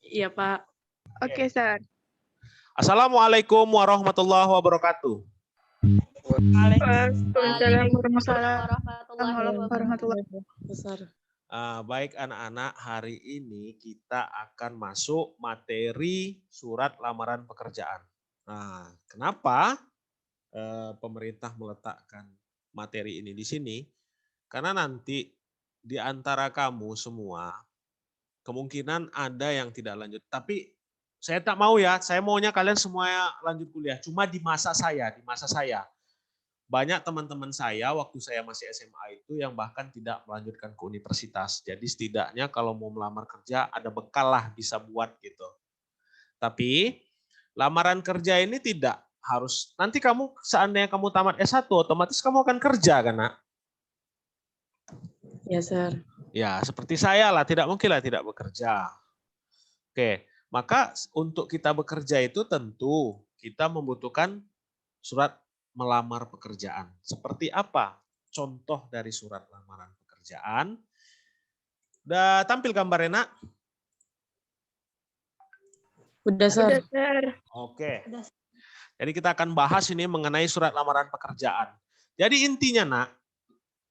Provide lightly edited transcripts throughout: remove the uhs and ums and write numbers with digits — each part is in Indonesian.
Iya, Pak. Oke, Sir. Assalamualaikum warahmatullahi wabarakatuh. Waalaikumsalam Waalaikumsalam warahmatullahi wabarakatuh. Baik anak-anak, hari ini kita akan masuk materi surat lamaran pekerjaan. Nah, kenapa pemerintah meletakkan materi ini di sini? Karena nanti di antara kamu semua kemungkinan ada yang tidak lanjut. Tapi saya tak mau ya, saya maunya kalian semua lanjut kuliah. Cuma di masa saya. Banyak teman-teman saya waktu saya masih SMA itu yang bahkan tidak melanjutkan ke universitas. Jadi setidaknya kalau mau melamar kerja ada bekal lah bisa buat gitu. Tapi lamaran kerja ini tidak harus, nanti kamu seandainya kamu tamat S1 otomatis kamu akan kerja kan nak? Ya, Sir. Ya seperti saya lah, tidak mungkin lah tidak bekerja. Oke, maka untuk kita bekerja itu tentu kita membutuhkan surat melamar pekerjaan. Seperti apa contoh dari surat lamaran pekerjaan? Udah tampil gambarnya, Nak? Udah, Sir. Oke. Jadi kita akan bahas ini mengenai surat lamaran pekerjaan. Jadi intinya, Nak,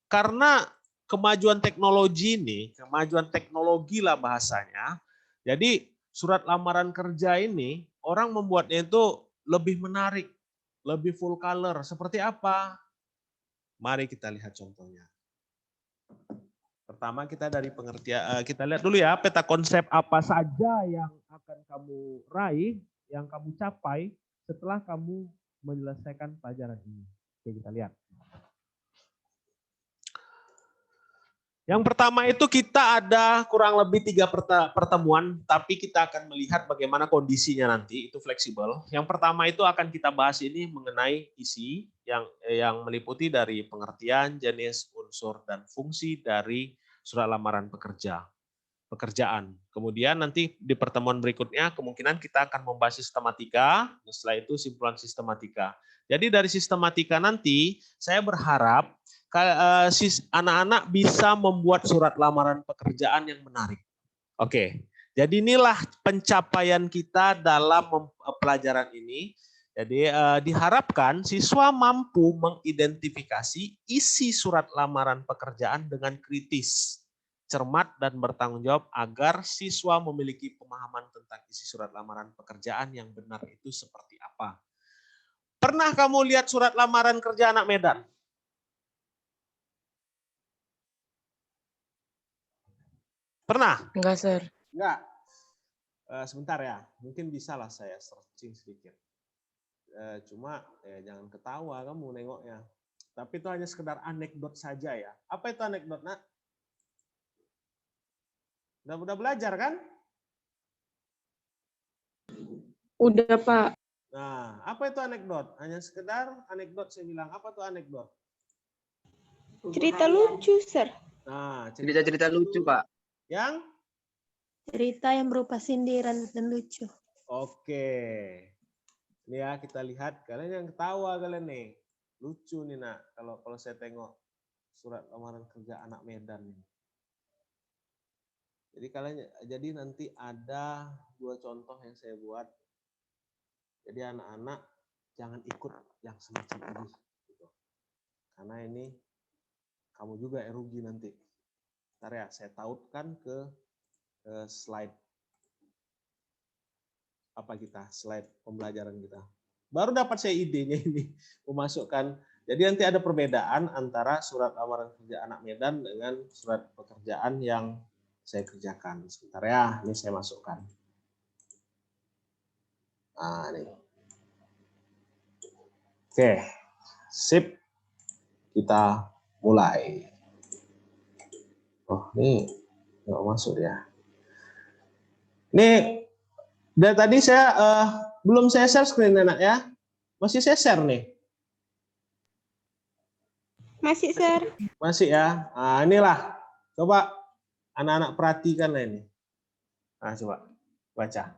karena kemajuan teknologi ini, kemajuan teknologi lah bahasanya, jadi surat lamaran kerja ini orang membuatnya itu lebih menarik, lebih full color. Seperti apa? Mari kita lihat contohnya. Pertama kita dari pengertian, kita lihat dulu ya peta konsep apa saja yang akan kamu raih, yang kamu capai setelah kamu menyelesaikan pelajaran ini. Oke, kita lihat. Yang pertama itu kita ada kurang lebih 3 pertemuan, tapi kita akan melihat bagaimana kondisinya nanti, itu fleksibel. Yang pertama itu akan kita bahas ini mengenai isi yang meliputi dari pengertian, jenis, unsur, dan fungsi dari surat lamaran pekerjaan. Kemudian nanti di pertemuan berikutnya kemungkinan kita akan membahas sistematika, setelah itu simpulan sistematika. Jadi dari sistematika nanti saya berharap anak-anak bisa membuat surat lamaran pekerjaan yang menarik. Oke, jadi inilah pencapaian kita dalam pelajaran ini. Jadi diharapkan siswa mampu mengidentifikasi isi surat lamaran pekerjaan dengan kritis, cermat, dan bertanggung jawab agar siswa memiliki pemahaman tentang isi surat lamaran pekerjaan yang benar itu seperti apa. Pernah kamu lihat surat lamaran kerja anak Medan? Pernah? Enggak, Sir. Enggak. Sebentar ya, mungkin bisa lah saya searching sedikit. Cuma ya jangan ketawa kamu nengoknya. Tapi itu hanya sekedar anekdot saja ya. Apa itu anekdot, Nak? Udah belajar kan? Udah, Pak. Nah, apa itu anekdot? Hanya sekedar anekdot saya bilang. Apa tuh anekdot? Cerita lucu, Sir. Nah, cerita lucu, Pak. Yang? Cerita yang berupa sindiran dan lucu. Oke. Ini ya kita lihat. Kalian yang ketawa kalian nih. Lucu nih, Nak. Kalau saya tengok surat lamaran kerja anak Medan nih. Jadi nanti ada 2 contoh yang saya buat. Jadi anak-anak jangan ikut yang semacam ini. Gitu. Karena ini kamu juga yang rugi nanti. Ntar ya, saya tautkan ke slide slide pembelajaran kita. Baru dapat saya idenya ini, memasukkan. Jadi nanti ada perbedaan antara surat lamaran kerja anak Medan dengan surat pekerjaan yang saya kerjakan. Sebentar ya, ini saya masukkan. Nah, ini. Oke, sip. Kita mulai. Oh, ini nggak masuk ya. Ini dari tadi saya belum saya share screen enak ya. Masih saya share nih. Masih, Sir. Masih ya. Nah, inilah. Coba anak-anak perhatikan ini. Nah, coba baca.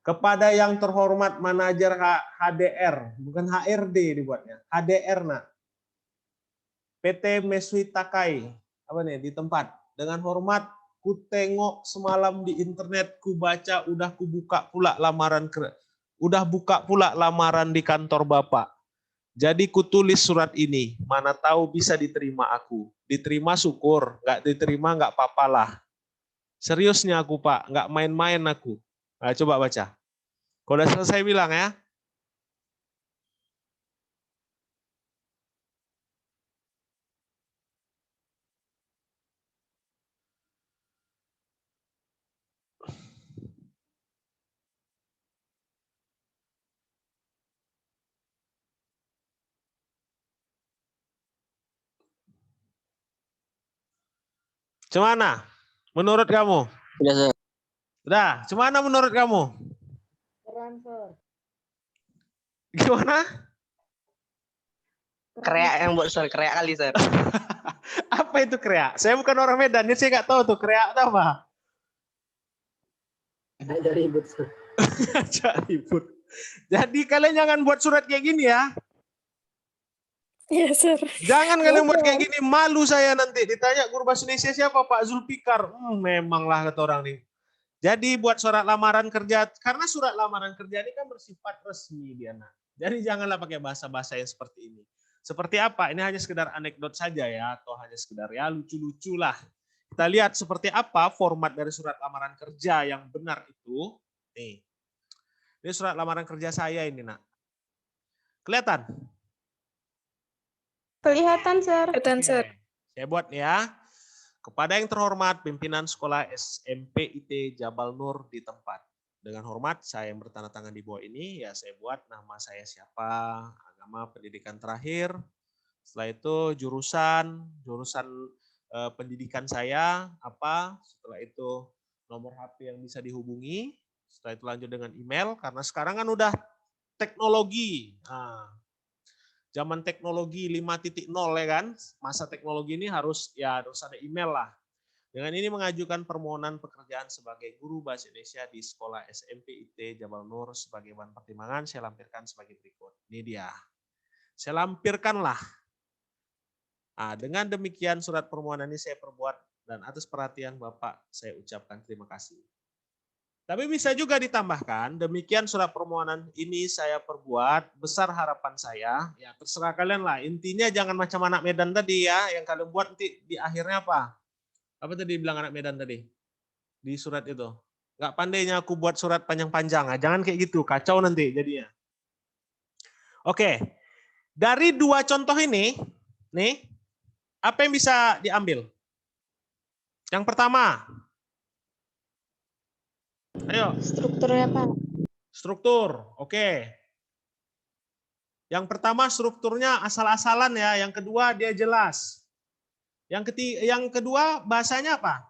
Kepada yang terhormat manajer HDR, bukan HRD dibuatnya. HDR, Nak. PT Mesui Takai. Apa nih? Di tempat. Dengan hormat ku tengok semalam di internet, ku baca, udah buka pula lamaran di kantor Bapak. Jadi ku tulis surat ini, mana tahu bisa diterima aku. Diterima syukur, nggak diterima nggak apa-apalah. Seriusnya aku Pak, nggak main-main aku. Nah, coba baca. Kalau udah selesai bilang ya. Gimana? Menurut kamu? Udah, Sir. Udah, gimana menurut kamu? Keren, Sir. Gimana? Kreak yang buat Sir, kreak kali, Sir. Apa itu kreak? Saya bukan orang Medan, jadi saya nggak tahu tuh kreak itu apa. Ada ribut, Sir. Ajak ribut. Jadi kalian jangan buat surat kayak gini ya. Iya, Sir. Jangan kalian buat kayak gini, malu saya nanti ditanya guru bahasa Indonesia siapa Pak Zulfikar. Memanglah kata orang nih. Jadi buat surat lamaran kerja, karena surat lamaran kerja ini kan bersifat resmi dia nak. Jadi janganlah pakai bahasa-bahasa yang seperti ini. Seperti apa? Ini hanya sekedar anekdot saja ya, atau hanya sekedar ya lucu-lucu lah. Kita lihat seperti apa format dari surat lamaran kerja yang benar itu. Nih, ini surat lamaran kerja saya ini nak. Kelihatan? Kelihatan, Sir. Kelihatan, Sir. Oke, saya buat ya. Kepada yang terhormat pimpinan sekolah SMPIT Jabal Nur di tempat. Dengan hormat saya yang bertanda tangan di bawah ini ya saya buat nama saya siapa, agama, pendidikan terakhir. Setelah itu jurusan pendidikan saya apa. Setelah itu nomor HP yang bisa dihubungi. Setelah itu lanjut dengan email karena sekarang kan udah teknologi. Nah, zaman teknologi 5.0 ya kan, masa teknologi ini harus ada email lah. Dengan ini mengajukan permohonan pekerjaan sebagai guru bahasa Indonesia di sekolah SMPIT Jabal Nur sebagai bahan pertimbangan saya lampirkan sebagai berikut. Ini dia. Saya lampirkanlah. Nah, dengan demikian surat permohonan ini saya perbuat dan atas perhatian Bapak saya ucapkan terima kasih. Tapi bisa juga ditambahkan, demikian surat permohonan ini saya perbuat, besar harapan saya, ya terserah kalian lah. Intinya jangan macam anak Medan tadi ya, yang kalian buat nanti di akhirnya apa? Apa tadi bilang anak Medan tadi? Di surat itu. Nggak pandainya aku buat surat panjang-panjang, jangan kayak gitu, kacau nanti jadinya. Oke, dari dua contoh ini, nih, apa yang bisa diambil? Yang pertama, ayo. Strukturnya, Pak. Struktur, oke. Yang pertama strukturnya asal-asalan ya, yang kedua dia jelas. Yang kedua bahasanya apa?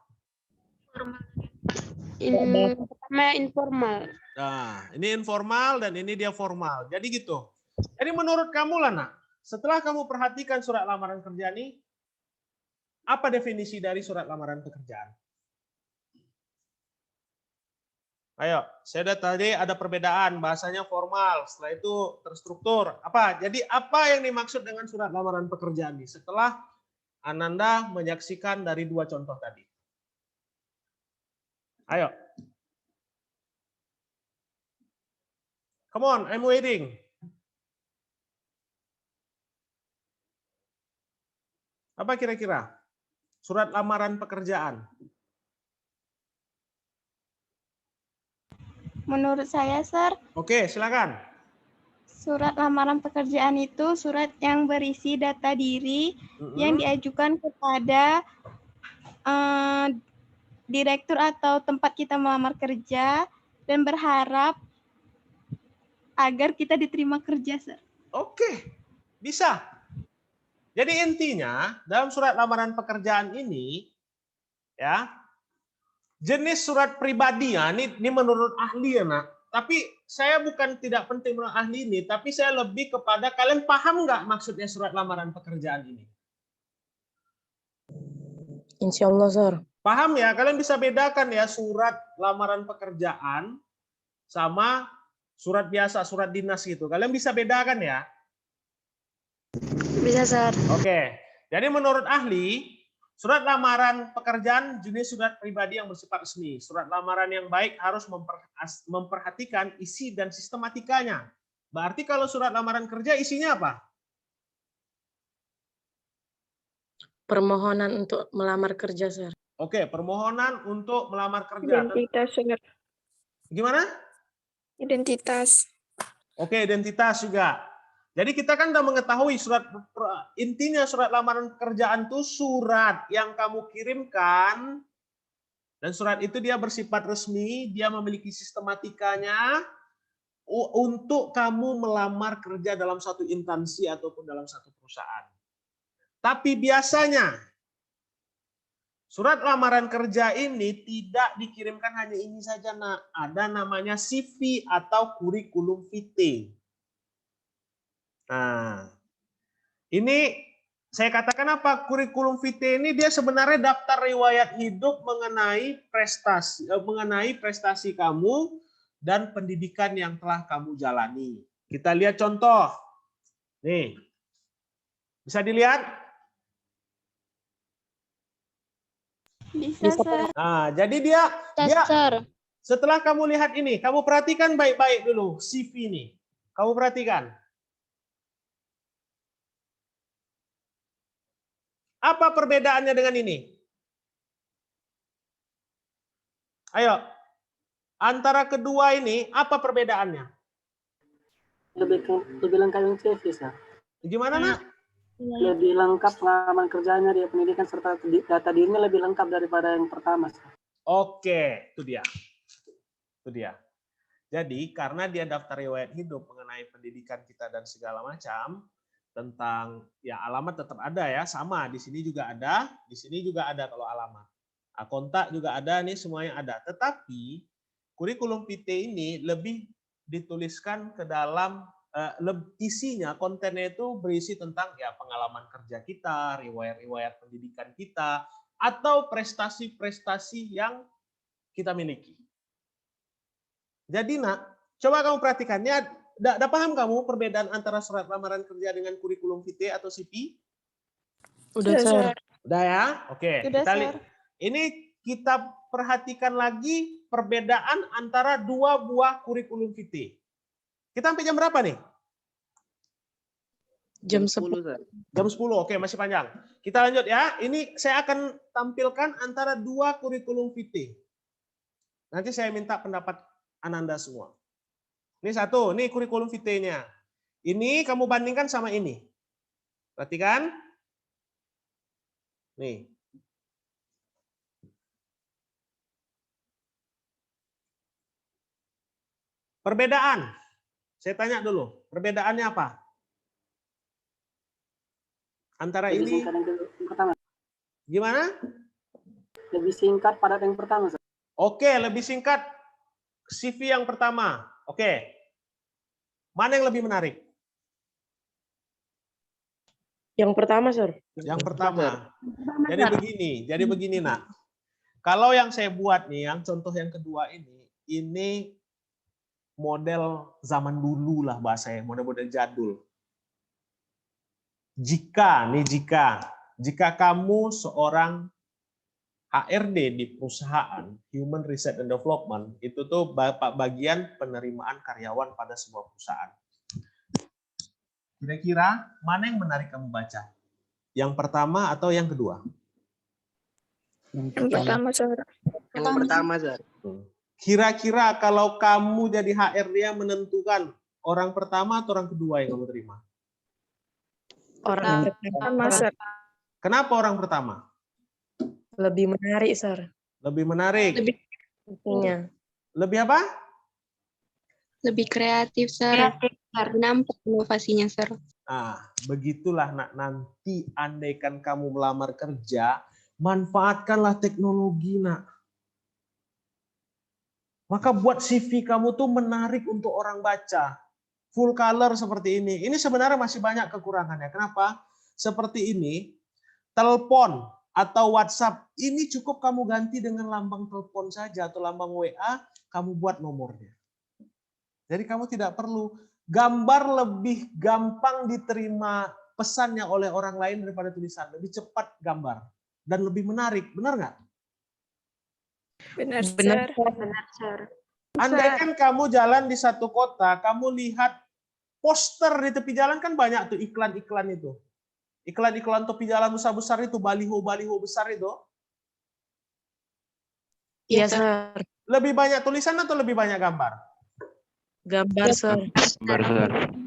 Pertama informal. Nah, ini informal dan ini dia formal. Jadi gitu. Jadi menurut kamu Lana, setelah kamu perhatikan surat lamaran kerja ini, apa definisi dari surat lamaran pekerjaan? Ayo, saya udah tadi ada perbedaan, bahasanya formal, setelah itu terstruktur. Apa? Jadi apa yang dimaksud dengan surat lamaran pekerjaan ini? Setelah Ananda menyaksikan dari dua contoh tadi. Ayo. Come on, I'm waiting. Apa kira-kira? Surat lamaran pekerjaan. Menurut saya, Sir, Oke, silakan. surat lamaran pekerjaan itu surat yang berisi data diri yang diajukan kepada direktur atau tempat kita melamar kerja dan berharap agar kita diterima kerja, Sir. Oke, bisa. Jadi intinya dalam surat lamaran pekerjaan ini, ya, jenis surat pribadi ya, ini menurut ahli ya nak. Tapi saya bukan tidak penting menurut ahli ini, tapi saya lebih kepada kalian paham nggak maksudnya surat lamaran pekerjaan ini? Insya Allah, Sir. Paham ya? Kalian bisa bedakan ya surat lamaran pekerjaan sama surat biasa, surat dinas gitu. Kalian bisa bedakan ya? Bisa, Sir. Oke. Jadi menurut ahli, Surat lamaran pekerjaan jenis surat pribadi yang bersifat resmi. Surat lamaran yang baik harus memperhatikan isi dan sistematikanya. Berarti kalau surat lamaran kerja isinya apa? Permohonan untuk melamar kerja, Sir. Oke, permohonan untuk melamar kerja. Identitas, Sir. Gimana? Identitas. Oke, identitas juga. Jadi kita kan sudah mengetahui intinya surat lamaran pekerjaan itu surat yang kamu kirimkan, dan surat itu dia bersifat resmi, dia memiliki sistematikanya untuk kamu melamar kerja dalam satu instansi ataupun dalam satu perusahaan. Tapi biasanya surat lamaran kerja ini tidak dikirimkan hanya ini saja, Nak. Ada namanya CV atau kurikulum vitae. Nah, ini saya katakan apa? Kurikulum vitae ini dia sebenarnya daftar riwayat hidup mengenai prestasi kamu dan pendidikan yang telah kamu jalani. Kita lihat contoh. Nih. Bisa dilihat? Bisa, Sir. Nah, jadi dia setelah kamu lihat ini, kamu perhatikan baik-baik dulu CV ini. Kamu perhatikan. Apa perbedaannya dengan ini? Ayo. Antara kedua ini, apa perbedaannya? Lebih lengkap yang CV, Sir. Gimana, Nak? Lebih lengkap pengalaman kerjanya, dia pendidikan serta data dirinya lebih lengkap daripada yang pertama, Sir. Oke, itu dia. Itu dia. Jadi, karena dia daftar riwayat hidup mengenai pendidikan kita dan segala macam, tentang ya alamat tetap ada ya, sama di sini juga ada, di sini juga ada kalau alamat. Nah, kontak juga ada, nih semuanya ada. Tetapi kurikulum vitae ini lebih dituliskan ke dalam isinya, kontennya itu berisi tentang ya pengalaman kerja kita, riwayat-riwayat pendidikan kita, atau prestasi-prestasi yang kita miliki. Jadi, Nak, coba kamu perhatikannya. Udah paham kamu perbedaan antara surat lamaran kerja dengan kurikulum vitae atau CV? Udah, Sir. Udah ya? Oke. Udah, Sir. Ini kita perhatikan lagi perbedaan antara dua buah kurikulum vitae. Kita sampai jam berapa nih? Jam 10. Sir. Jam 10. Oke, masih panjang. Kita lanjut ya. Ini saya akan tampilkan antara dua kurikulum vitae. Nanti saya minta pendapat Ananda semua. Ini satu, ini kurikulum vitae-nya. Ini kamu bandingkan sama ini. Perhatikan. Nih. Perbedaan. Saya tanya dulu, perbedaannya apa? Antara Lebih ini, singkat yang pertama. gimana? Lebih singkat pada yang pertama, Sir. Oke, lebih singkat CV yang pertama. Oke. Mana yang lebih menarik? Yang pertama, Sir. Yang pertama. Jadi begini, Nak. Kalau yang saya buat nih, yang contoh yang kedua ini model zaman dulu lah bahasanya, model-model jadul. Jika kamu seorang HRD di perusahaan, Human Research and Development, itu tuh bagian penerimaan karyawan pada sebuah perusahaan. Kira-kira mana yang menarik kamu baca? Yang pertama atau yang kedua? Yang pertama, Sir. Yang pertama, Sir. Kira-kira kalau kamu jadi HRD yang menentukan orang pertama atau orang kedua yang kamu terima? Orang Pertama, Sir. Kenapa orang pertama? lebih menarik, Sir. Lebih menarik. Intinya. Lebih apa? Lebih kreatif, Sir. Nampak inovasinya, Sir. Nah, begitulah, Nak. Nanti andaikan kamu melamar kerja, manfaatkanlah teknologi, Nak. Maka buat CV kamu tuh menarik untuk orang baca. Full color seperti ini. Ini sebenarnya masih banyak kekurangannya. Kenapa? Seperti ini, telepon atau WhatsApp, ini cukup kamu ganti dengan lambang telepon saja atau lambang WA, kamu buat nomornya. Jadi kamu tidak perlu, gambar lebih gampang diterima pesannya oleh orang lain daripada tulisan, lebih cepat gambar. dan lebih menarik. Benar nggak? Benar, Benar, Sir. Benar, Sir. Andaikan kamu jalan di satu kota, kamu lihat poster di tepi jalan kan banyak tuh iklan-iklan itu. Iklan-iklan tepi jalan besar-besar itu, baliho-baliho besar itu. Iya, Iya, Sir. Sir. Lebih banyak tulisan atau lebih banyak gambar? Gambar, Sir.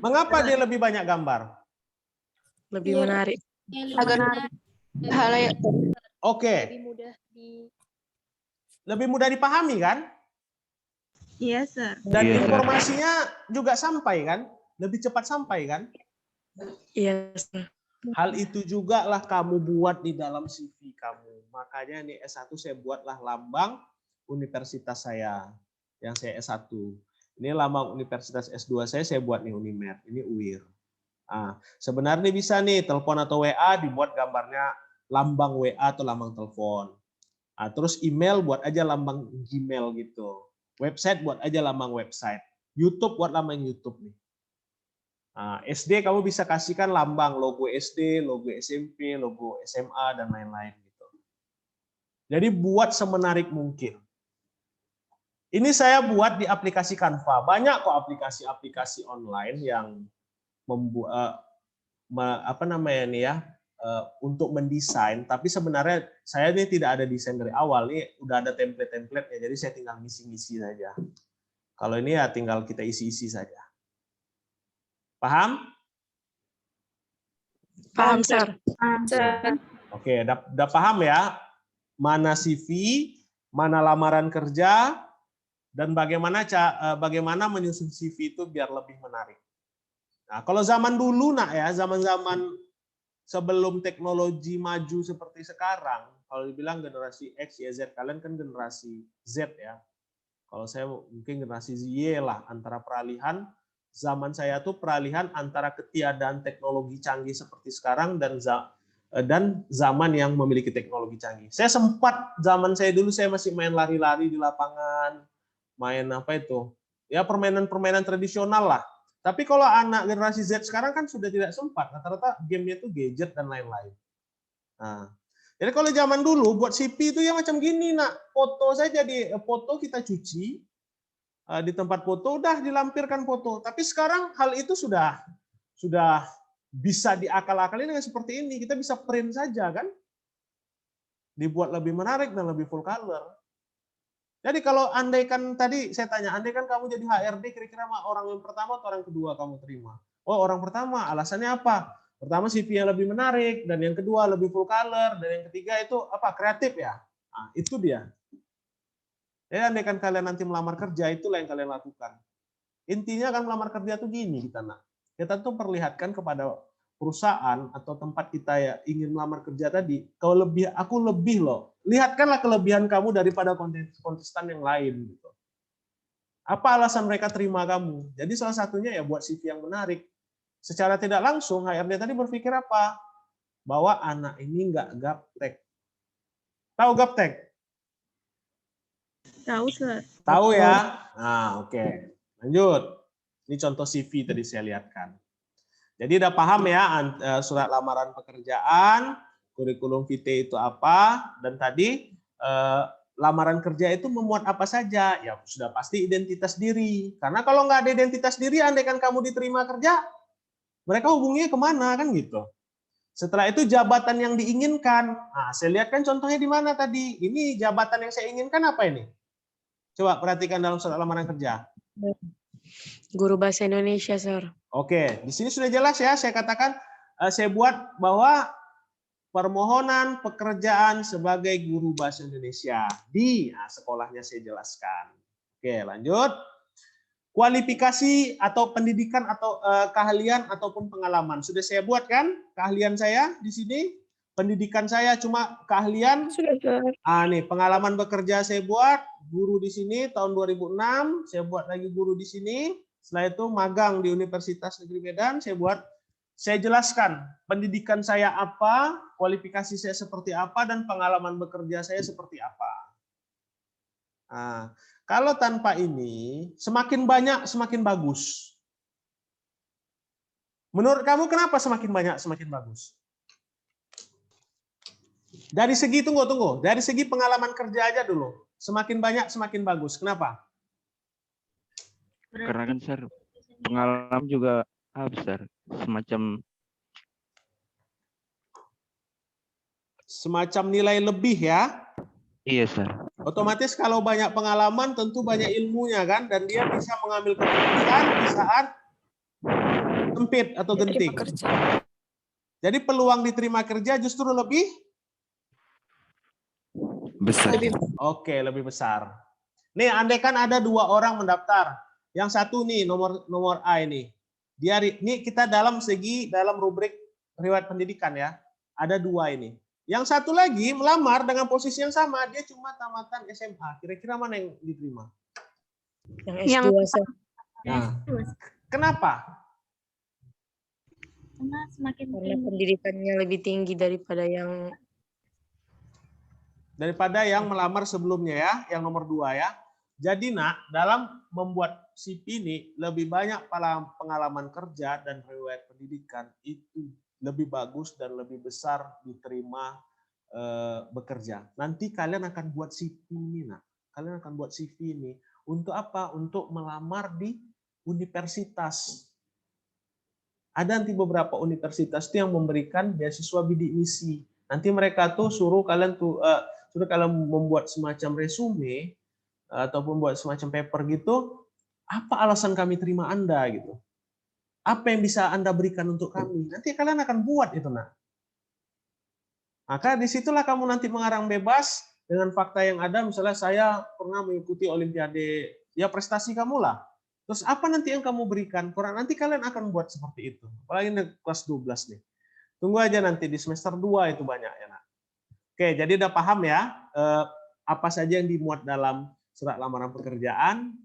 Mengapa dia lebih banyak gambar? Lebih menarik. Agar halayak Oke, lebih mudah dipahami kan? Iya, Sir. Dan informasinya juga sampai kan? Lebih cepat sampai kan? Iya, Sir. Hal itu juga lah kamu buat di dalam CV kamu. Makanya nih S1 saya buatlah lambang universitas saya yang saya S1. Ini lambang universitas S2 saya buat nih Unimed. Ini UIR. Nah, sebenarnya bisa nih telepon atau WA dibuat gambarnya lambang WA atau lambang telepon. Nah, terus email buat aja lambang Gmail gitu. Website buat aja lambang website. YouTube buat lambang YouTube nih. Nah, SD kamu bisa kasihkan lambang logo SD, logo SMP, logo SMA dan lain-lain gitu. Jadi buat semenarik mungkin. Ini saya buat di aplikasi Canva. Banyak kok aplikasi-aplikasi online yang membuat untuk mendesain. Tapi sebenarnya saya ini tidak ada desain dari awal. Ini udah ada template-templatenya. Jadi saya tinggal ngisi-ngisi saja. Kalau ini ya tinggal kita isi-isi saja. Paham? Paham, Sir. Sir. Oke, udah paham ya? Mana CV, mana lamaran kerja, dan bagaimana menyusun CV itu biar lebih menarik. Nah, kalau zaman dulu zaman-zaman sebelum teknologi maju seperti sekarang, kalau dibilang generasi X, Y, Z, kalian kan generasi Z ya. Kalau saya mungkin generasi Y lah, antara peralihan. Zaman saya tuh peralihan antara ketiadaan teknologi canggih seperti sekarang dan zaman yang memiliki teknologi canggih. Saya sempat zaman saya dulu saya masih main lari-lari di lapangan, main apa itu? Ya permainan-permainan tradisional lah. Tapi kalau anak generasi Z sekarang kan sudah tidak sempat. Rata-rata gamenya itu gadget dan lain-lain. Nah, jadi kalau zaman dulu buat CV itu ya macam gini, nak. Foto saja foto kita cuci. Di tempat foto udah dilampirkan foto. Tapi sekarang hal itu sudah bisa diakal-akalin dengan seperti ini. Kita bisa print saja kan. Dibuat lebih menarik dan lebih full color. Jadi kalau andaikan tadi saya tanya, andaikan kamu jadi HRD kira-kira orang yang pertama atau orang kedua kamu terima? Oh, orang pertama. Alasannya apa? Pertama CV yang lebih menarik, dan yang kedua lebih full color, dan yang ketiga itu apa? Kreatif ya. Nah, itu dia. Ya, andaikan kalian nanti melamar kerja, itulah yang kalian lakukan. Intinya kan melamar kerja tuh gini kita tuh perlihatkan kepada perusahaan atau tempat kita ya ingin melamar kerja tadi, aku lebih loh. Lihatkanlah kelebihan kamu daripada kontestan yang lain gitu. Apa alasan mereka terima kamu? Jadi salah satunya ya buat CV yang menarik. Secara tidak langsung HRD tadi berpikir apa? Bahwa anak ini nggak gaptek. Tahu gaptek? Tahu, Sir. Tahu ya? Nah, oke. Lanjut. Ini contoh CV tadi saya lihatkan. Jadi udah paham ya surat lamaran pekerjaan, kurikulum vitae itu apa, dan tadi lamaran kerja itu memuat apa saja? Ya sudah pasti identitas diri. Karena kalau nggak ada identitas diri, andaikan kamu diterima kerja, mereka hubunginya kemana kan gitu. Setelah itu jabatan yang diinginkan. Nah, saya lihat kan contohnya di mana tadi. Ini jabatan yang saya inginkan apa ini? Coba perhatikan dalam surat lamaran kerja. Guru bahasa Indonesia, Sir. Oke, di sini sudah jelas ya. Saya katakan, saya buat bahwa permohonan pekerjaan sebagai guru bahasa Indonesia di sekolahnya saya jelaskan. Oke, lanjut. Kualifikasi atau pendidikan atau keahlian ataupun pengalaman sudah saya buat kan? Keahlian saya di sini. Pendidikan saya cuma keahlian. Sudah, Sir. Nih pengalaman bekerja saya buat guru di sini tahun 2006, saya buat lagi guru di sini. Setelah itu magang di Universitas Negeri Medan, saya jelaskan pendidikan saya apa, kualifikasi saya seperti apa, dan pengalaman bekerja saya seperti apa. Nah, kalau tanpa ini semakin banyak semakin bagus. Menurut kamu kenapa semakin banyak semakin bagus? Dari segi tunggu. Dari segi pengalaman kerja aja dulu. Semakin banyak semakin bagus. Kenapa? Karena kan Sir, pengalaman juga Sir, Semacam nilai lebih ya. iya Sir. Otomatis kalau banyak pengalaman tentu banyak ilmunya kan, dan dia bisa mengambil keputusan di saat sempit atau genting. Diterima kerja. Jadi peluang diterima kerja justru lebih Besar. oke, lebih besar. Nih, andaikan ada 2 orang mendaftar. Yang satu nih nomor A ini. Ini kita dalam rubrik riwayat pendidikan ya. Ada 2 ini. Yang satu lagi melamar dengan posisi yang sama, dia cuma tamatan SMA. Kira-kira mana yang diterima? Yang S2, Sir. Nah, kenapa? Karena semakin Karena pendidikannya lebih tinggi daripada yang melamar sebelumnya ya, yang nomor 2 ya. Jadi nak, dalam membuat CV ini lebih banyak pengalaman kerja dan riwayat pendidikan itu lebih bagus dan lebih besar diterima bekerja. Nanti kalian akan buat CV ini nak. Kalian akan buat CV ini untuk apa? Untuk melamar di universitas. Ada nanti beberapa universitas itu yang memberikan beasiswa bidik misi. Nanti mereka tuh suruh kalian membuat semacam resume ataupun buat semacam paper gitu, apa alasan kami terima Anda gitu. Apa yang bisa Anda berikan untuk kami? Nanti kalian akan buat itu, nak. Maka disitulah kamu nanti mengarang bebas dengan fakta yang ada. Misalnya saya pernah mengikuti Olimpiade, ya prestasi kamu lah. Terus apa nanti yang kamu berikan? Nanti kalian akan buat seperti itu. Apalagi di kelas 12 nih. Tunggu aja nanti di semester 2 itu banyak ya, nak. Oke, jadi udah paham ya apa saja yang dimuat dalam surat lamaran pekerjaan.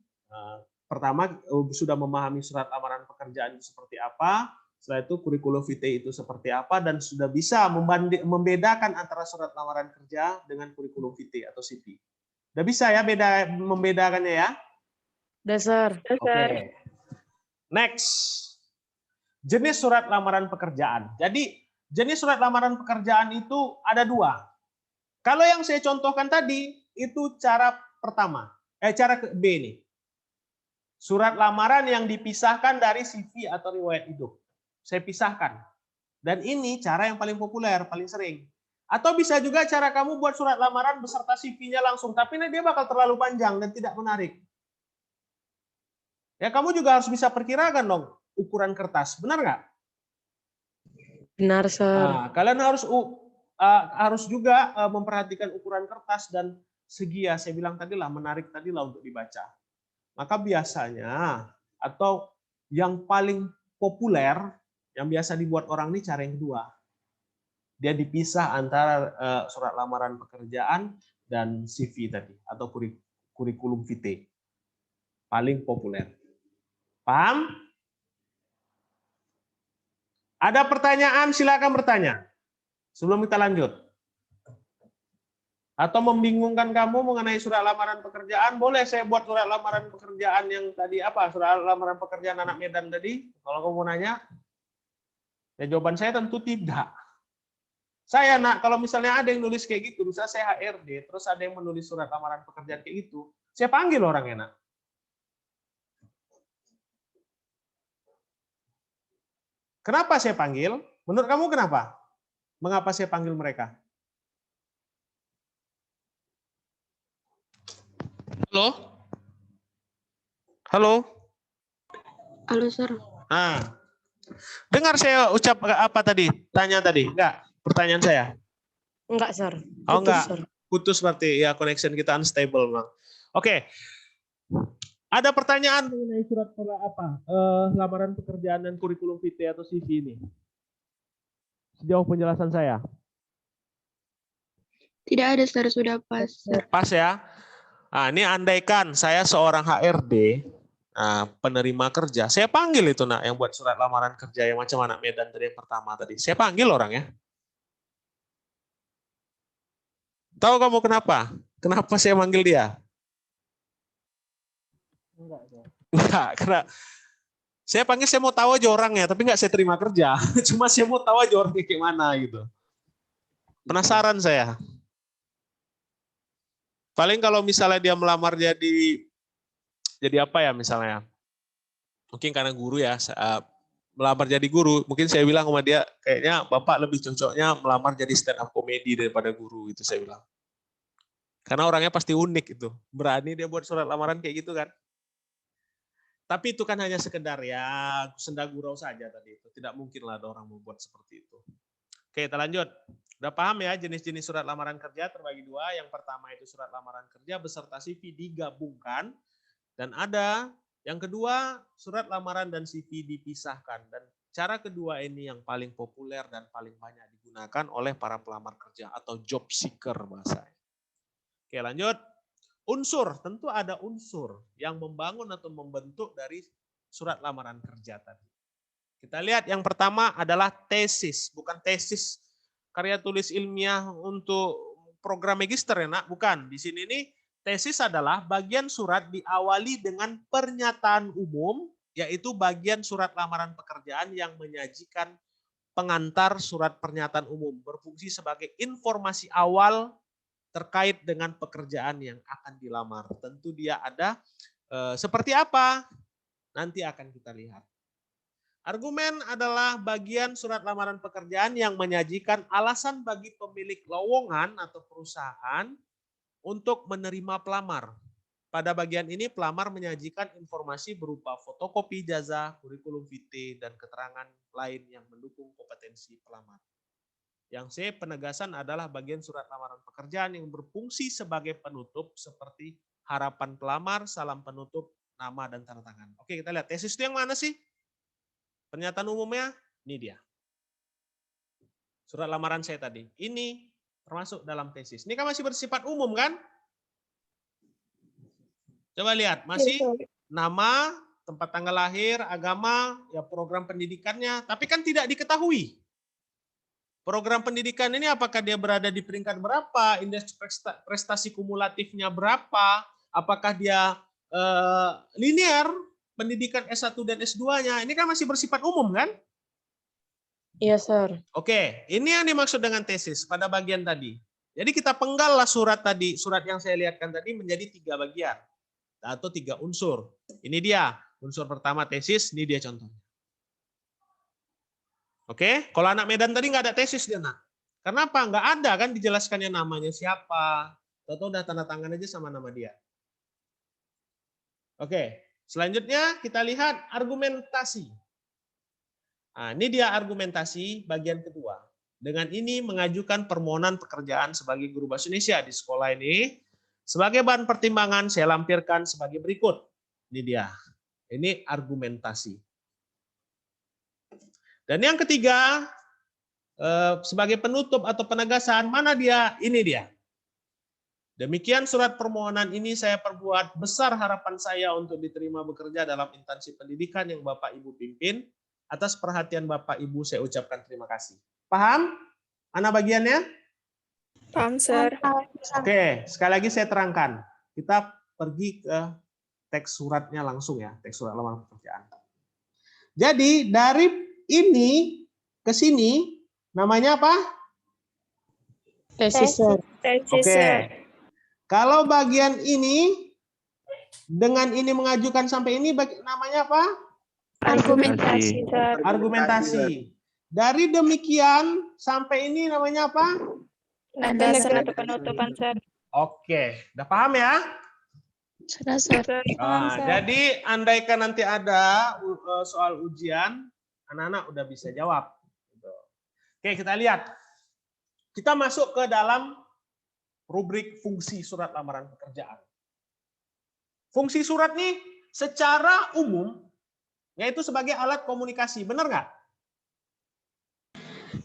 Pertama, sudah memahami surat lamaran pekerjaan itu seperti apa. Setelah itu kurikulum vitae itu seperti apa, dan sudah bisa membedakan antara surat lamaran kerja dengan kurikulum vitae atau CV. Udah bisa ya membedakannya ya? dasar. Oke. Next. Jenis surat lamaran pekerjaan. Jadi jenis surat lamaran pekerjaan itu ada 2. Kalau yang saya contohkan tadi itu cara pertama. Cara B nih. Surat lamaran yang dipisahkan dari CV atau riwayat hidup. Saya pisahkan. Dan ini cara yang paling populer, paling sering. Atau bisa juga cara kamu buat surat lamaran beserta CV-nya langsung, tapi dia bakal terlalu panjang dan tidak menarik. Ya, kamu juga harus bisa perkirakan dong ukuran kertas, benar nggak? Benar, Sir. Nah, kalian harus juga memperhatikan ukuran kertas dan segi, ya saya bilang tadi lah, menarik tadi lah untuk dibaca. Maka biasanya atau yang paling populer yang biasa dibuat orang ini cara yang kedua. Dia dipisah antara surat lamaran pekerjaan dan CV tadi atau kurikulum vitae. Paling populer. Paham? Ada pertanyaan, silakan bertanya. Sebelum kita lanjut. Atau membingungkan kamu mengenai surat lamaran pekerjaan, boleh saya buat surat lamaran pekerjaan yang tadi apa? Surat lamaran pekerjaan anak Medan tadi? Kalau kamu mau nanya, ya jawaban saya tentu tidak. Saya, nak, kalau misalnya ada yang nulis kayak gitu, misalnya saya HRD, terus ada yang menulis surat lamaran pekerjaan kayak gitu, saya panggil orangnya, nak. Kenapa saya panggil? Menurut kamu kenapa? Mengapa saya panggil mereka? Halo? Halo? Halo, Sir. Dengar saya ucap apa tadi? Tanya tadi? Enggak? Pertanyaan saya? Enggak, Sir. Oh, enggak. Sir. Putus berarti ya, connection kita unstable, Bang. Oke. Ada pertanyaan mengenai surat lamaran pekerjaan dan kurikulum vitae atau CV ini? Sejauh penjelasan saya. Tidak ada, Sir. Sudah pas, Sir. Pas ya. Nah, ini andaikan saya seorang HRD, penerima kerja, saya panggil itu, nak, yang buat surat lamaran kerja yang macam anak Medan tadi yang pertama tadi. Saya panggil orangnya. Tahu kamu kenapa? Kenapa saya manggil dia? Enggak, karena saya panggil, saya mau tahu aja orangnya, tapi enggak saya terima kerja. Cuma saya mau tahu aja orangnya kayak mana gitu. Penasaran saya. Paling kalau misalnya dia melamar jadi apa ya misalnya? Mungkin karena guru ya, melamar jadi guru, mungkin saya bilang sama dia, kayaknya Bapak lebih cocoknya melamar jadi stand up comedy daripada guru, itu saya bilang. Karena orangnya pasti unik itu. Berani dia buat surat lamaran kayak gitu kan. Tapi itu kan hanya sekedar ya senda gurau saja tadi itu. Tidak mungkin lah ada orang membuat seperti itu. Oke, kita lanjut. Udah paham ya jenis-jenis surat lamaran kerja terbagi dua. Yang pertama itu surat lamaran kerja beserta CV digabungkan. Dan ada yang kedua surat lamaran dan CV dipisahkan. Dan cara kedua ini yang paling populer dan paling banyak digunakan oleh para pelamar kerja atau job seeker bahasanya. Oke, lanjut. Unsur, tentu ada unsur yang membangun atau membentuk dari surat lamaran kerja tadi. Kita lihat yang pertama adalah tesis, bukan tesis karya tulis ilmiah untuk program magister ya nak, bukan. Di sini nih tesis adalah bagian surat diawali dengan pernyataan umum, yaitu bagian surat lamaran pekerjaan yang menyajikan pengantar surat pernyataan umum, berfungsi sebagai informasi awal terkait dengan pekerjaan yang akan dilamar. Tentu dia ada seperti apa, nanti akan kita lihat. Argumen adalah bagian surat lamaran pekerjaan yang menyajikan alasan bagi pemilik lowongan atau perusahaan untuk menerima pelamar. Pada bagian ini pelamar menyajikan informasi berupa fotokopi ijazah, kurikulum vitae, dan keterangan lain yang mendukung kompetensi pelamar. Yang C, penegasan adalah bagian surat lamaran pekerjaan yang berfungsi sebagai penutup seperti harapan pelamar, salam penutup, nama, dan tanda tangan. Oke, kita lihat tesis itu yang mana sih? Pernyataan umumnya, ini dia. Surat lamaran saya tadi. Ini termasuk dalam tesis. Ini kan masih bersifat umum kan? Coba lihat, masih nama, tempat tanggal lahir, agama, ya program pendidikannya, tapi kan tidak diketahui. Program pendidikan ini apakah dia berada di peringkat berapa, indeks prestasi kumulatifnya berapa, apakah dia linear, pendidikan S1 dan S2-nya, ini kan masih bersifat umum kan? Iya, Sir. Oke, ini yang dimaksud dengan tesis pada bagian tadi. Jadi kita penggallah surat tadi, surat yang saya lihatkan tadi menjadi 3 bagian atau 3 unsur. Ini dia, unsur pertama tesis, ini dia contohnya. Oke, kalau anak Medan tadi nggak ada tesis dia nak. Kenapa? Nggak ada kan dijelaskannya namanya siapa. Atau udah tanda tangan aja sama nama dia. Oke, selanjutnya kita lihat argumentasi. Nah, ini dia argumentasi bagian kedua. Dengan ini mengajukan permohonan pekerjaan sebagai guru bahasa Indonesia di sekolah ini. Sebagai bahan pertimbangan saya lampirkan sebagai berikut. Ini dia. Ini argumentasi. Dan yang ketiga, sebagai penutup atau penegasan, mana dia? Ini dia. Demikian surat permohonan ini saya perbuat, besar harapan saya untuk diterima bekerja dalam instansi pendidikan yang Bapak Ibu pimpin. Atas perhatian Bapak Ibu saya ucapkan terima kasih. Paham? Mana bagiannya? Paham, Sir. Oke, sekali lagi saya terangkan. Kita pergi ke teks suratnya langsung ya, teks surat lamaran pekerjaan. Jadi dari ini ke sini namanya apa? Tesis, Sir. Tesis, Oke. Sir. Kalau bagian ini dengan ini mengajukan sampai ini namanya apa? Argumentasi, Sir. Argumentasi. Dari demikian sampai ini namanya apa? Penegasan atau penutupan, Sir. Oke, udah paham ya? Sudah, Sir. Sir. Nah, jadi andaikan nanti ada soal ujian, anak-anak udah bisa jawab. Oke, kita lihat. Kita masuk ke dalam rubrik fungsi surat lamaran pekerjaan. Fungsi surat nih secara umum yaitu sebagai alat komunikasi. Benar nggak?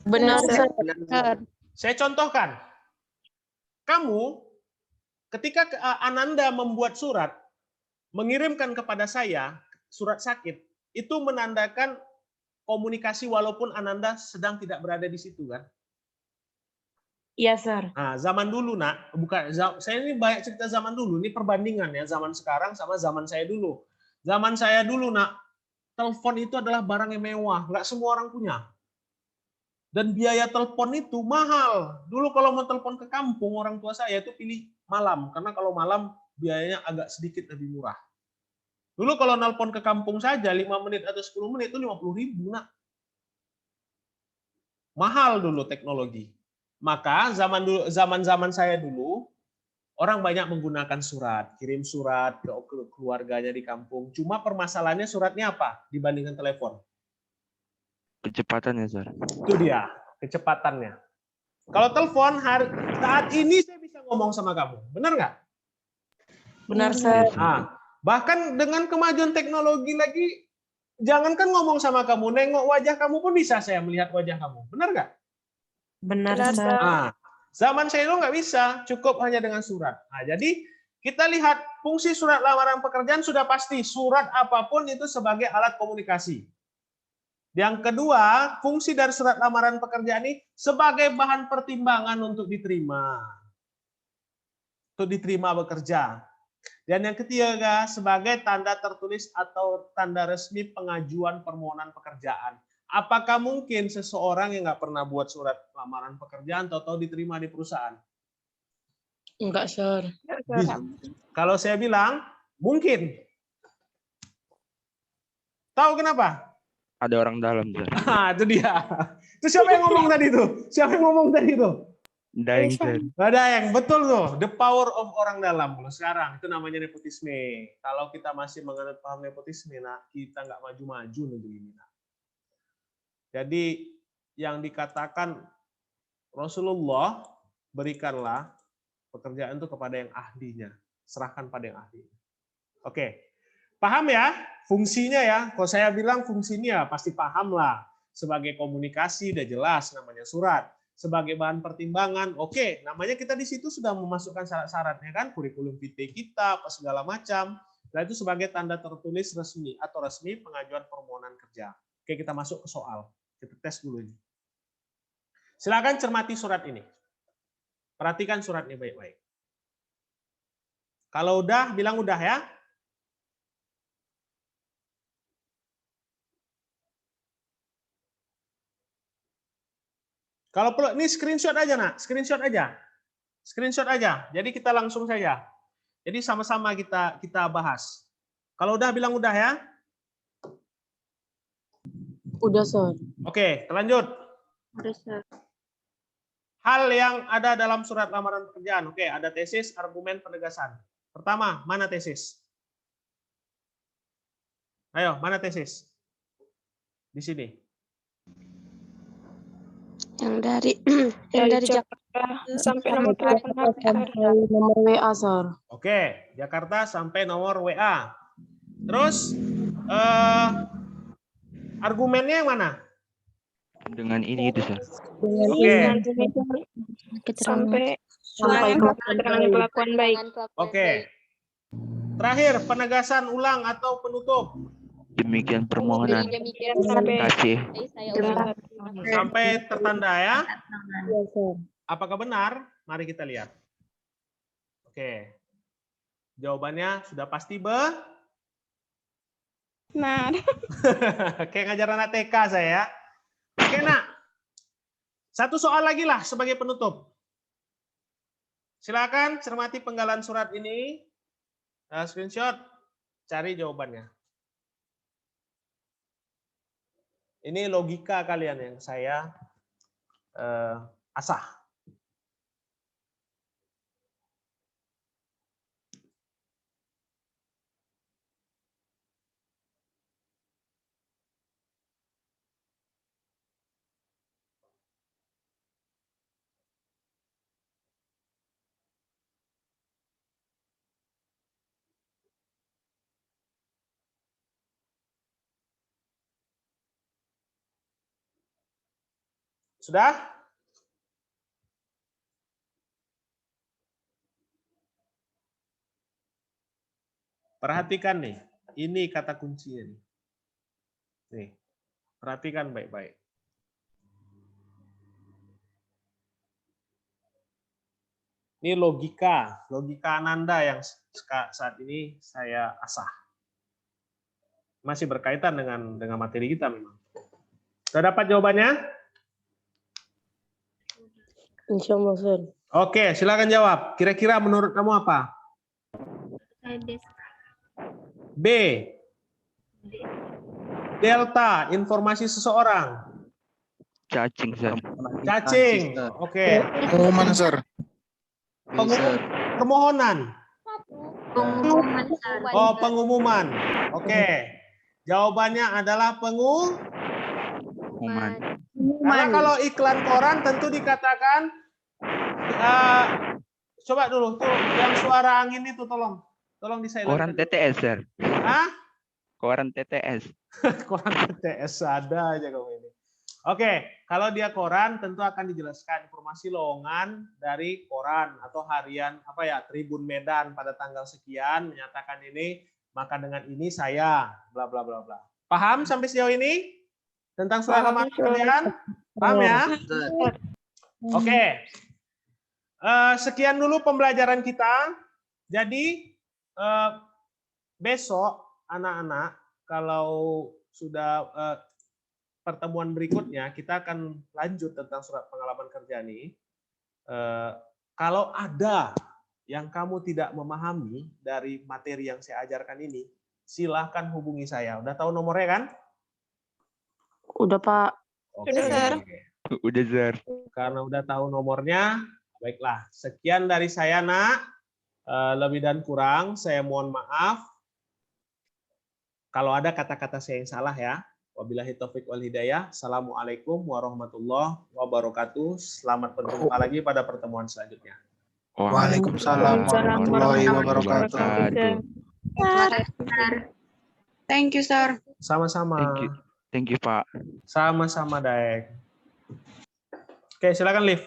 Benar, Sir. Saya contohkan. Kamu ketika Ananda membuat surat, mengirimkan kepada saya surat sakit, itu menandakan komunikasi walaupun Ananda sedang tidak berada di situ kan? Iya, Sir. Nah, zaman dulu nak, bukan saya ini banyak cerita zaman dulu, ini perbandingan ya zaman sekarang sama zaman saya dulu. Zaman saya dulu nak, telepon itu adalah barang yang mewah, nggak semua orang punya. Dan biaya telepon itu mahal. Dulu kalau mau telepon ke kampung, orang tua saya itu pilih malam. Karena kalau malam biayanya agak sedikit lebih murah. Dulu kalau nelpon ke kampung saja 5 menit atau 10 menit itu 50.000, Nak. Mahal dulu teknologi. Maka zaman saya dulu, orang banyak menggunakan surat. Kirim surat ke keluarganya di kampung. Cuma permasalahannya suratnya apa dibandingkan telepon? Kecepatannya, Sir. Itu dia, kecepatannya. Kalau telepon, saat ini saya bisa ngomong sama kamu. Benar nggak? Benar, Iya, Sir. Sir. Nah, bahkan dengan kemajuan teknologi lagi, jangankan ngomong sama kamu, nengok wajah kamu pun bisa saya melihat wajah kamu. Benar nggak? Benar, Benar, Sir. Sir. Nah, zaman saya itu nggak bisa, cukup hanya dengan surat. Nah, jadi kita lihat fungsi surat lamaran pekerjaan sudah pasti. Surat apapun itu sebagai alat komunikasi. Yang kedua, fungsi dari surat lamaran pekerjaan ini sebagai bahan pertimbangan untuk diterima. Untuk diterima bekerja. Dan yang ketiga, sebagai tanda tertulis atau tanda resmi pengajuan permohonan pekerjaan. Apakah mungkin seseorang yang nggak pernah buat surat lamaran pekerjaan tahu-tahu diterima di perusahaan? Enggak, Sir. Kalau saya bilang, mungkin. Tahu kenapa? Ada orang dalam, Sir. Nah, itu dia. Itu siapa yang ngomong tadi tuh? Siapa yang ngomong tadi tuh? Daeng, Sir. Ada yang betul tuh. The power of orang dalam. Kalau sekarang itu namanya nepotisme. Kalau kita masih menganut paham nepotisme, nah kita nggak maju-maju negeri ini. Nah. Jadi yang dikatakan Rasulullah, berikanlah pekerjaan itu kepada yang ahlinya. Serahkan pada yang ahlinya. Oke. Paham ya fungsinya ya? Kalau saya bilang fungsinya pasti paham lah. Sebagai komunikasi udah jelas namanya surat. Sebagai bahan pertimbangan, oke, namanya kita di situ sudah memasukkan syarat-syaratnya kan, kurikulum vitae kita, apa segala macam. Nah itu sebagai tanda tertulis resmi atau resmi pengajuan permohonan kerja. Oke, kita masuk ke soal. Kita tes dulu ini. Silakan cermati surat ini. Perhatikan suratnya baik-baik. Kalau udah, bilang udah ya. Kalau perlu, ini screenshot aja, Nak. Screenshot aja. Screenshot aja. Jadi kita langsung saja. Jadi sama-sama kita bahas. Kalau udah, bilang udah ya. Udah, Sir. Oke, lanjut. Udah, Sir. Hal yang ada dalam surat lamaran pekerjaan. Oke, ada tesis, argumen, penegasan. Pertama, mana tesis? Ayo, mana tesis? Di sini. Yang dari Jakarta sampai nomor 8 Sampai nomor WA, Sir. Oke, Jakarta sampai nomor WA. Terus, argumennya yang mana? Dengan ini itu, Sir. Oke. sampai Sampai keterangan kelakuan baik. Oke. Terakhir, penegasan ulang atau penutup. Demikian permohonan. Sampai Kasih. Sampai tertanda ya. Iya, Sir. Apakah benar? Mari kita lihat. Oke. Jawabannya sudah pasti Nah, kayak ngajar anak TK saya. Oke, Nak. Satu soal lagi lah sebagai penutup. Silakan cermati penggalan surat ini. Screenshot, cari jawabannya. Ini logika kalian yang saya asah. Sudah? Perhatikan nih, ini kata kuncinya nih. Nih, perhatikan baik-baik. Ini logika Ananda yang saat ini saya asah. Masih berkaitan dengan materi kita memang. Sudah dapat jawabannya? Insya Allah, Sir. Oke, silakan jawab. Kira-kira menurut kamu apa? B. Delta, informasi seseorang. Cacing, Sir. Cacing. Oke. Pengumuman, Sir. Permohonan. Pengumuman, Sir. Oh, pengumuman. Oke. Jawabannya adalah Pengumuman. Karena kalau iklan koran tentu dikatakan coba dulu tuh yang suara angin itu tolong di-silent. Koran TTS, Sir. Hah? Koran TTS. Koran TTS ada aja kamu ini. Oke, kalau dia koran tentu akan dijelaskan informasi lowongan dari koran atau harian Tribun Medan pada tanggal sekian menyatakan ini, maka dengan ini saya bla bla bla bla. Paham sampai sejauh ini tentang surat lamaran pekerjaan? Paham ya? Oke. Sekian dulu pembelajaran kita. Jadi besok anak-anak kalau sudah pertemuan berikutnya kita akan lanjut tentang surat pengalaman kerja ini. Kalau ada yang kamu tidak memahami dari materi yang saya ajarkan ini, silahkan hubungi saya. Udah tahu nomornya kan? Udah, Pak. Oke. Udah, Sir. Karena udah tahu nomornya, baiklah. Sekian dari saya, Nak. Lebih dan kurang, saya mohon maaf. Kalau ada kata-kata saya yang salah ya. Wabillahi taufiq wal hidayah. Assalamualaikum warahmatullahi wabarakatuh. Selamat berjumpa lagi pada pertemuan selanjutnya. Waalaikumsalam warahmatullahi wabarakatuh. Thank you, Sir. Sama-sama. Thank you, Pak. Sama-sama, Daek. Oke, silakan, Liv.